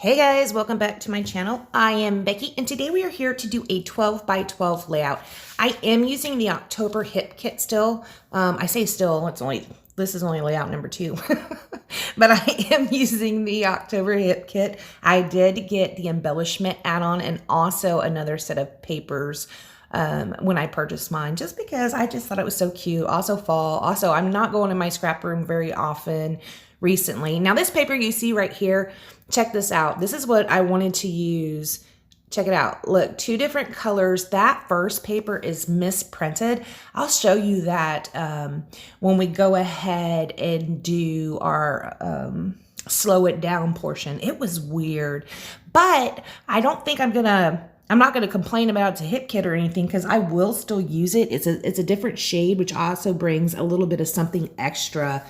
Hey guys, welcome back to my channel. I am Becky and today we are here to do a 12 by 12 layout. I am using the October hip kit still. I say still, this is only layout number 2. But I am using the October hip kit. I did get the embellishment add-on and also another set of papers when I purchased mine, just because I just thought it was so cute. Also fall. Also, I'm not going in my scrap room very often recently. Now this paper you see right here, check this out. This is what I wanted to use. Check it out. Look, 2 different colors. That first paper is misprinted. I'll show you that when we go ahead and do our slow it down portion. It was weird, but I don't think I'm not gonna complain about it's a hip kit or anything, because I will still use it. It's a different shade, which also brings a little bit of something extra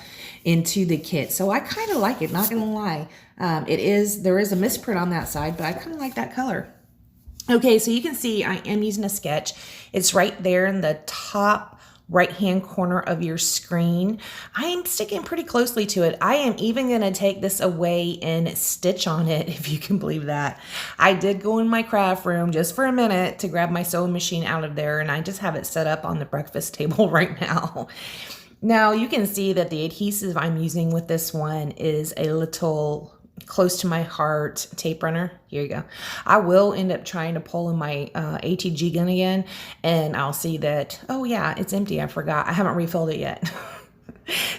into the kit. So I kind of like it, not gonna lie. There is a misprint on that side, but I kind of like that color. Okay, so you can see I am using a sketch. It's right there in the top right-hand corner of your screen. I am sticking pretty closely to it. I am even gonna take this away and stitch on it, if you can believe that. I did go in my craft room just for a minute to grab my sewing machine out of there, and I just have it set up on the breakfast table right now. Now you can see that the adhesive I'm using with this one is a little close to my heart tape runner. Here you go. I will end up trying to pull in my ATG gun again, and I'll see that, oh yeah, it's empty. I forgot. I haven't refilled it yet.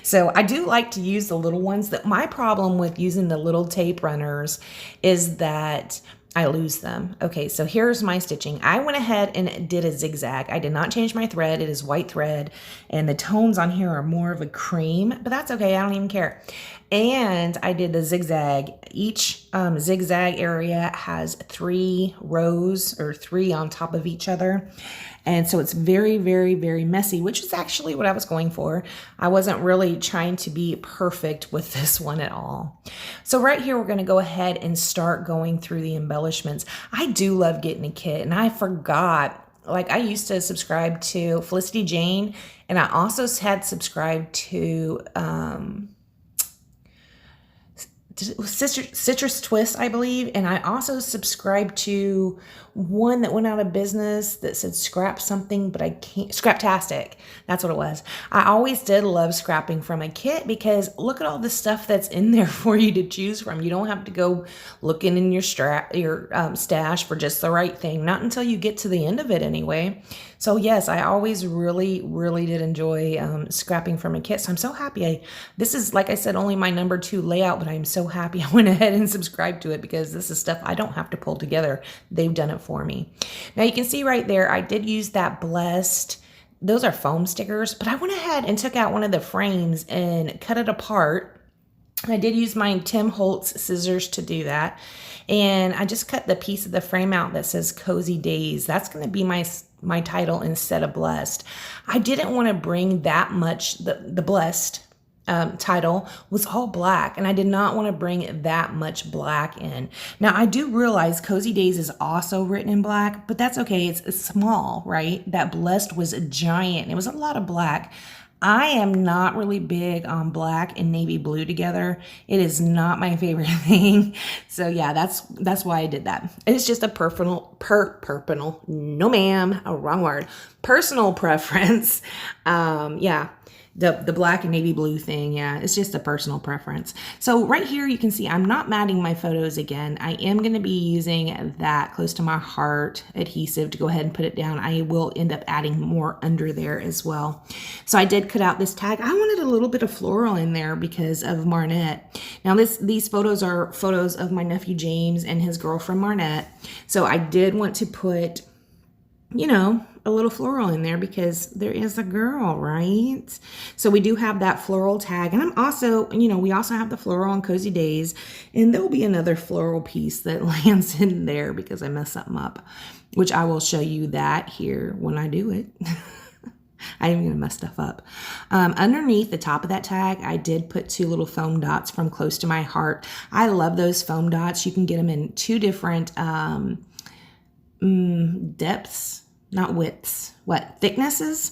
So I do like to use the little ones. That my problem with using the little tape runners is that I lose them. Okay, so here's my stitching. I went ahead and did a zigzag. I did not change my thread. It is white thread, and the tones on here are more of a cream, but that's okay. I don't even care. And I did the zigzag. Each zigzag area has 3 rows, or 3 on top of each other. And so it's very, very, very messy, which is actually what I was going for. I wasn't really trying to be perfect with this one at all. So right here, we're going to go ahead and start going through the embellishments. I do love getting a kit, and I forgot. Like, I used to subscribe to Felicity Jane, and I also had subscribed to Citrus Twist, I believe, and I also subscribed to one that went out of business that said scrap something, but I can't. Scraptastic, that's what it was. I always did love scrapping from a kit, because look at all the stuff that's in there for you to choose from. You don't have to go looking in your stash for just the right thing, not until you get to the end of it anyway. So yes, I always really, really did enjoy scrapping from a kit. So I'm so happy. This is, like I said, only my number 2 layout, but I'm so happy I went ahead and subscribed to it, because this is stuff I don't have to pull together. They've done it for me. Now you can see right there, I did use that Blessed. Those are foam stickers, but I went ahead and took out one of the frames and cut it apart. I did use my Tim Holtz scissors to do that. And I just cut the piece of the frame out that says Cozy Days. That's going to be my title instead of Blessed. I didn't want to bring that much, the Blessed title was all black, and I did not want to bring that much black in. Now I do realize Cozy Days is also written in black, but that's okay. It's small, right? That Blessed was a giant. It was a lot of black. I am not really big on black and navy blue together. It is not my favorite thing. So yeah, that's why I did that. It's just a personal preference. Yeah. The black and navy blue thing, yeah, it's just a personal preference. So right here, you can see I'm not matting my photos again. I am going to be using that close to my heart adhesive to go ahead and put it down. I will end up adding more under there as well. So I did cut out this tag. I wanted a little bit of floral in there because of Marnette. Now these photos are photos of my nephew James and his girlfriend Marnette. So I did want to put, you know, a little floral in there because there is a girl, right? So we do have that floral tag, and I'm also, you know, we also have the floral on Cozy Days, and there'll be another floral piece that lands in there because I messed something up, which I will show you that here when I do it. I am going to mess stuff up. Underneath the top of that tag, I did put 2 little foam dots from Close to My Heart. I love those foam dots. You can get them in 2 different depths. not widths, what, thicknesses?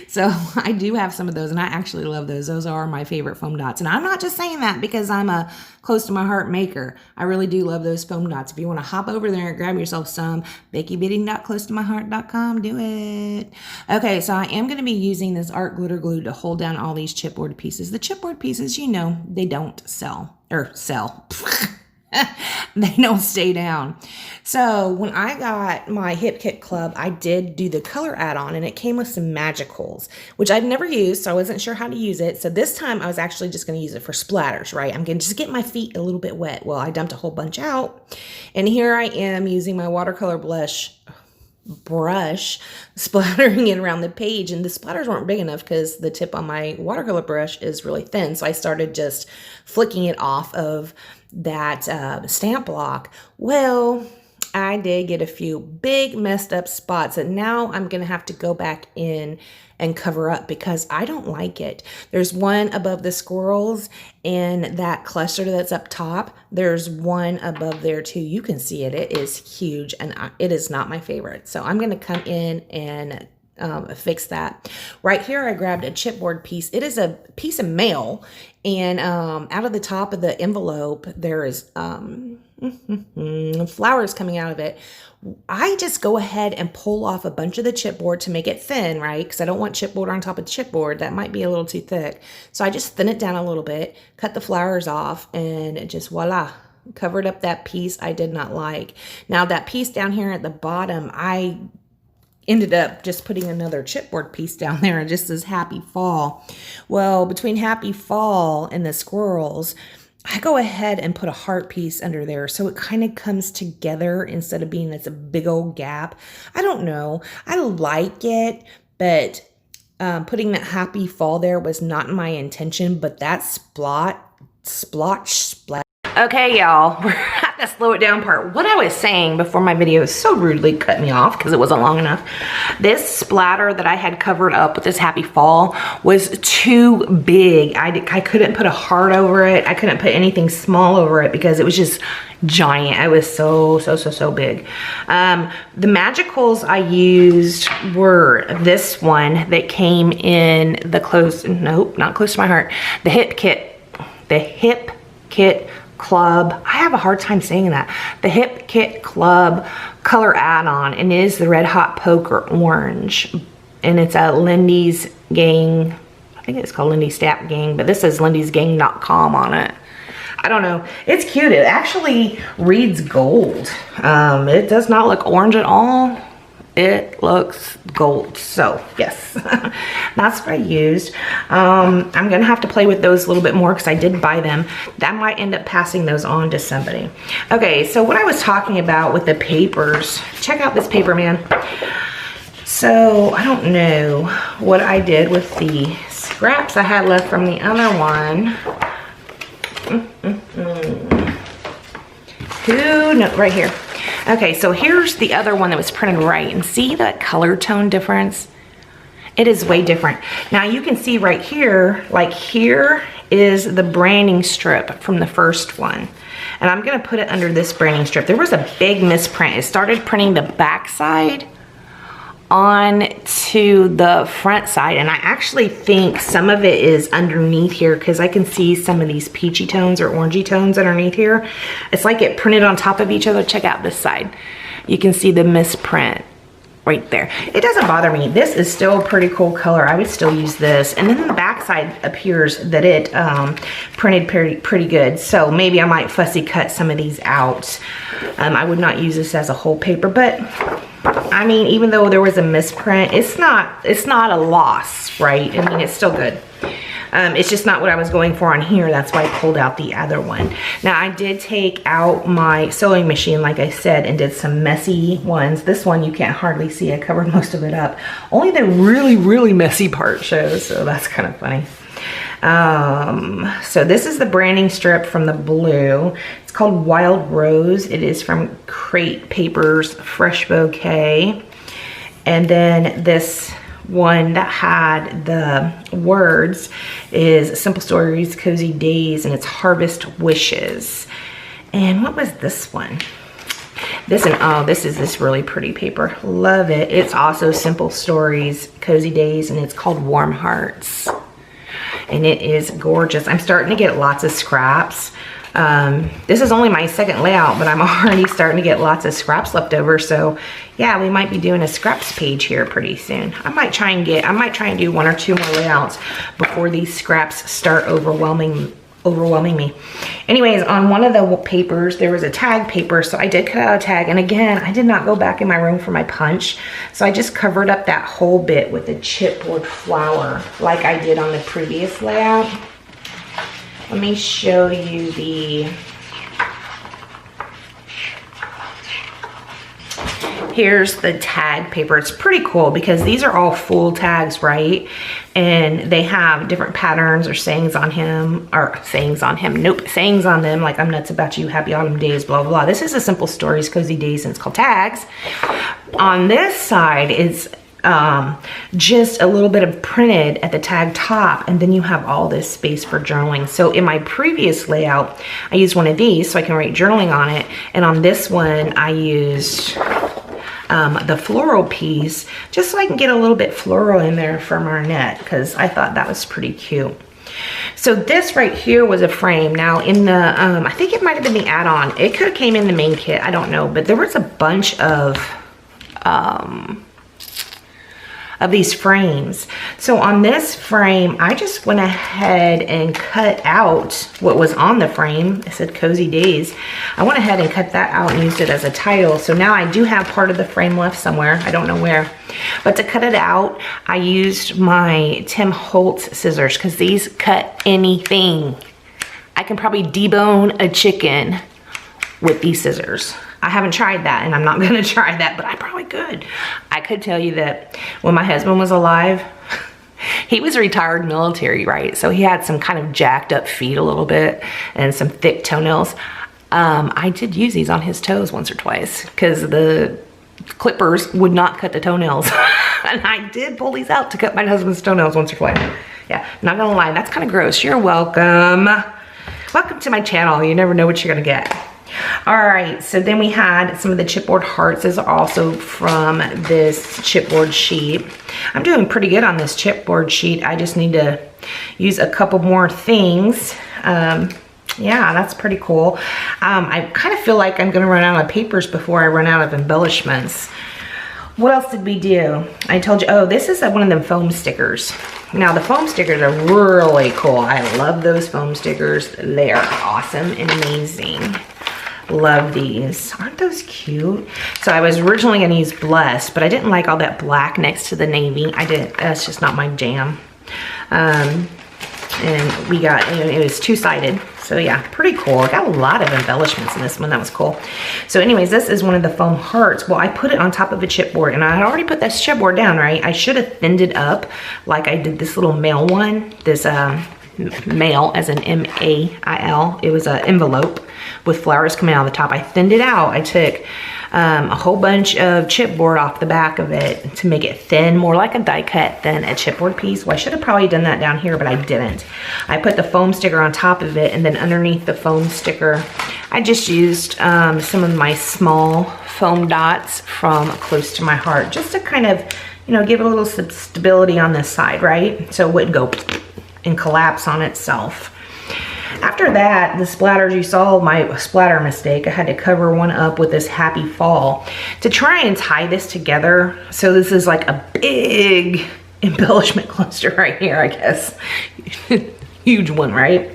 So I do have some of those, and I actually love those. Those are my favorite foam dots. And I'm not just saying that because I'm a close to my heart maker. I really do love those foam dots. If you want to hop over there and grab yourself some, BeckyBidding.closetomyheart.com, do it. Okay, so I am going to be using this art glitter glue to hold down all these chipboard pieces. The chipboard pieces, you know, they don't sell. They don't stay down. So when I got my Hip Kit Club, I did do the color add-on, and it came with some magicals, which I've never used, so I wasn't sure how to use it. So this time I was actually just going to use it for splatters, right? I'm going to just get my feet a little bit wet. Well, I dumped a whole bunch out, and here I am using my watercolor brush splattering it around the page, and the splatters weren't big enough because the tip on my watercolor brush is really thin. So I started just flicking it off of that stamp block. Well, I did get a few big messed up spots that now I'm gonna have to go back in and cover up because I don't like it. There's one above the squirrels and that cluster that's up top. There's one above there too. You can see it. It is huge, and it is not my favorite. So I'm gonna come in and fix that. Right here I grabbed a chipboard piece. It is a piece of mail, and out of the top of the envelope there is flowers coming out of it. I just go ahead and pull off a bunch of the chipboard to make it thin, right? Because I don't want chipboard on top of chipboard. That might be a little too thick. So I just thin it down a little bit, cut the flowers off, and just voila, covered up that piece I did not like. Now that piece down here at the bottom, I ended up just putting another chipboard piece down there and just says Happy Fall. Well, between Happy Fall and the squirrels, I go ahead and put a heart piece under there so it kind of comes together instead of being this a big old gap. I don't know. I like it, but putting that Happy Fall there was not my intention, but that splotch. Okay, y'all, we're at the slow it down part. What I was saying before my video so rudely cut me off because it wasn't long enough. This splatter that I had covered up with this Happy Fall was too big. I couldn't put a heart over it. I couldn't put anything small over it because it was just giant. It was so big. The magicals I used were this one that came in the not Close to My Heart. The Hip Kit Club. I have a hard time saying that. The Hip Kit Club color add-on, and it is the Red Hot Poker Orange, and it's a Lindy's Gang. I think it's called Lindy's Stap Gang, but this says lindysgang.com on it. I don't know. It's cute. It actually reads gold. It does not look orange at all. It looks gold. So yes, that's what I used. I'm gonna have to play with those a little bit more because I did buy them. That might end up passing those on to somebody. Okay, so what I was talking about with the papers, check out this paper, man. So I don't know what I did with the scraps I had left from the other one. Who knows? Right here. Okay, so here's the other one that was printed right, and see that color tone difference? It is way different. Now you can see right here, like here is the branding strip from the first one. And I'm gonna put it under this branding strip. There was a big misprint. It started printing the back side on to the front side, and I actually think some of it is underneath here because I can see some of these peachy tones or orangey tones underneath here. It's like it printed on top of each other. Check out this side. You can see the misprint right there. It doesn't bother me. This is still a pretty cool color. I would still use this. And then the back side appears that it printed pretty good. So maybe I might fussy cut some of these out. I would not use this as a whole paper, but I mean, even though there was a misprint, it's not a loss, right? I mean, it's still good. It's just not what I was going for on here. That's why I pulled out the other one. Now, I did take out my sewing machine, like I said, and did some messy ones. This one you can't hardly see. I covered most of it up. Only the really messy part shows, so that's kind of funny. So this is the branding strip from the blue. It's called Wild Rose. It is from Crate Papers Fresh Bouquet. And then this one that had the words is Simple Stories, Cozy Days, and it's Harvest Wishes. And what was this one? This and oh, this is this really pretty paper. Love it. It's also Simple Stories, Cozy Days, and it's called Warm Hearts. And it is gorgeous. I'm starting to get lots of scraps. This is only my second layout, but I'm already starting to get lots of scraps left over. So yeah, we might be doing a scraps page here pretty soon. I might try and do 1 or 2 more layouts before these scraps start overwhelming me. Anyways, on one of the papers, there was a tag paper, so I did cut out a tag. And again, I did not go back in my room for my punch, so I just covered up that whole bit with a chipboard flower like I did on the previous layout. Let me show you here's the tag paper. It's pretty cool because these are all full tags, right? And they have different patterns or sayings on them, like I'm nuts about you, happy autumn days, blah, blah, blah. This is a Simple Stories, Cozy Days, and it's called tags. On this side is just a little bit of printed at the tag top, and then you have all this space for journaling. So in my previous layout, I used one of these so I can write journaling on it, and on this one I used the floral piece just so I can get a little bit floral in there for Marnette, because I thought that was pretty cute. So this right here was a frame. Now in the, I think it might have been the add-on. It could have came in the main kit, I don't know, but there was a bunch of these frames. So on this frame, I just went ahead and cut out what was on the frame. It said Cozy Days. I went ahead and cut that out and used it as a title. So now I do have part of the frame left somewhere. I don't know where. But to cut it out, I used my Tim Holtz scissors because these cut anything. I can probably debone a chicken with these scissors. I haven't tried that, and I'm not gonna try that, but I probably could. I could tell you that when my husband was alive, he was retired military, right? So he had some kind of jacked up feet a little bit and some thick toenails. I did use these on his toes once or twice because the clippers would not cut the toenails. And I did pull these out to cut my husband's toenails once or twice. Yeah, not gonna lie, that's kind of gross. You're welcome. Welcome to my channel. You never know what you're gonna get. All right, so then we had some of the chipboard hearts. These are also from this chipboard sheet. I'm doing pretty good on this chipboard sheet. I just need to use a couple more things. Yeah, that's pretty cool. I kind of feel like I'm gonna run out of papers before I run out of embellishments. What else did we do? I told you, oh, this is one of them foam stickers. Now the foam stickers are really cool. I love those foam stickers. They are awesome and amazing. Love these. Aren't those cute? So I was originally gonna use Blessed, but I didn't like all that black next to the navy. That's just not my jam. And we got, it was two-sided. So yeah, pretty cool. I got a lot of embellishments in this one. That was cool. So anyways, this is one of the foam hearts. Well, I put it on top of a chipboard, and I had already put this chipboard down, right? I should have thinned it up like I did this little mail one. This mail, as in M-A-I-L. It was an envelope with flowers coming out of the top. I thinned it out. I took a whole bunch of chipboard off the back of it to make it thin, more like a die cut than a chipboard piece. Well, I should have probably done that down here, but I didn't. I put the foam sticker on top of it, and then underneath the foam sticker, I just used some of my small foam dots from Close to My Heart, just to kind of, you know, give it a little stability on this side, right? So it wouldn't go and collapse on itself. After that, the splatters, you saw my splatter mistake. I had to cover one up with this Happy Fall to try and tie this together. So this is like a big embellishment cluster right here, I guess. Huge one, right?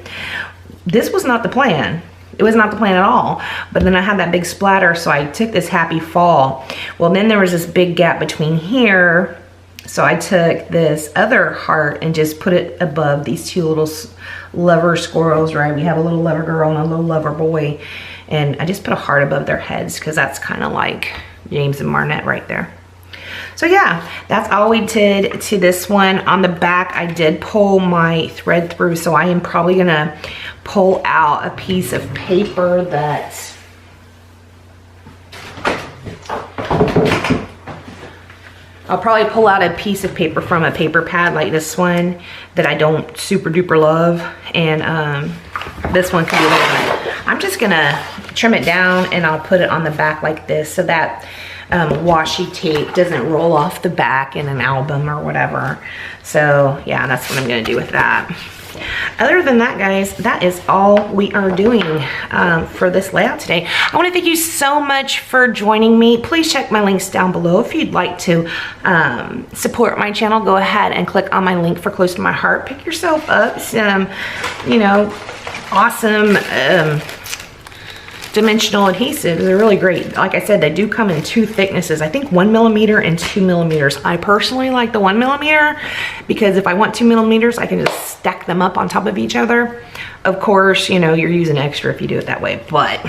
This was not the plan. It was not the plan at all. But then I had that big splatter, so I took this Happy Fall. Well, then there was this big gap between here. So I took this other heart and just put it above these two little lover squirrels, right? We have a little lover girl and a little lover boy. And I just put a heart above their heads because that's kind of like James and Marnette right there. So yeah, that's all we did to this one. On the back, I did pull my thread through, so I am probably gonna pull out a piece of paper that I'll probably pull out a piece of paper from a paper pad like this one that I don't super duper love, and this one could be the one. I'm just gonna trim it down and I'll put it on the back like this so that washi tape doesn't roll off the back in an album or whatever. So yeah, that's what I'm gonna do with that. Other than that, guys, that is all we are doing for this layout today. I want to thank you so much for joining me. Please check my links down below. If you'd like to support my channel, go ahead and click on my link for Close to My Heart. Pick yourself up some, you know, awesome dimensional adhesives. They're really great. Like I said, they do come in 2 thicknesses. I think 1mm and 2mm. I personally like the 1mm because if I want 2mm, I can just stack them up on top of each other. Of course, you know, you're using extra if you do it that way, but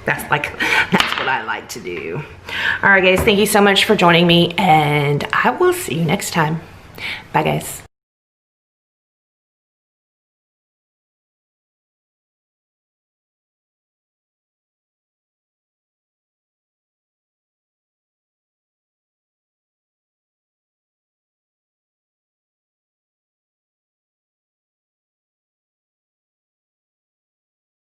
that's what I like to do. All right, guys, thank you so much for joining me, and I will see you next time. Bye, guys.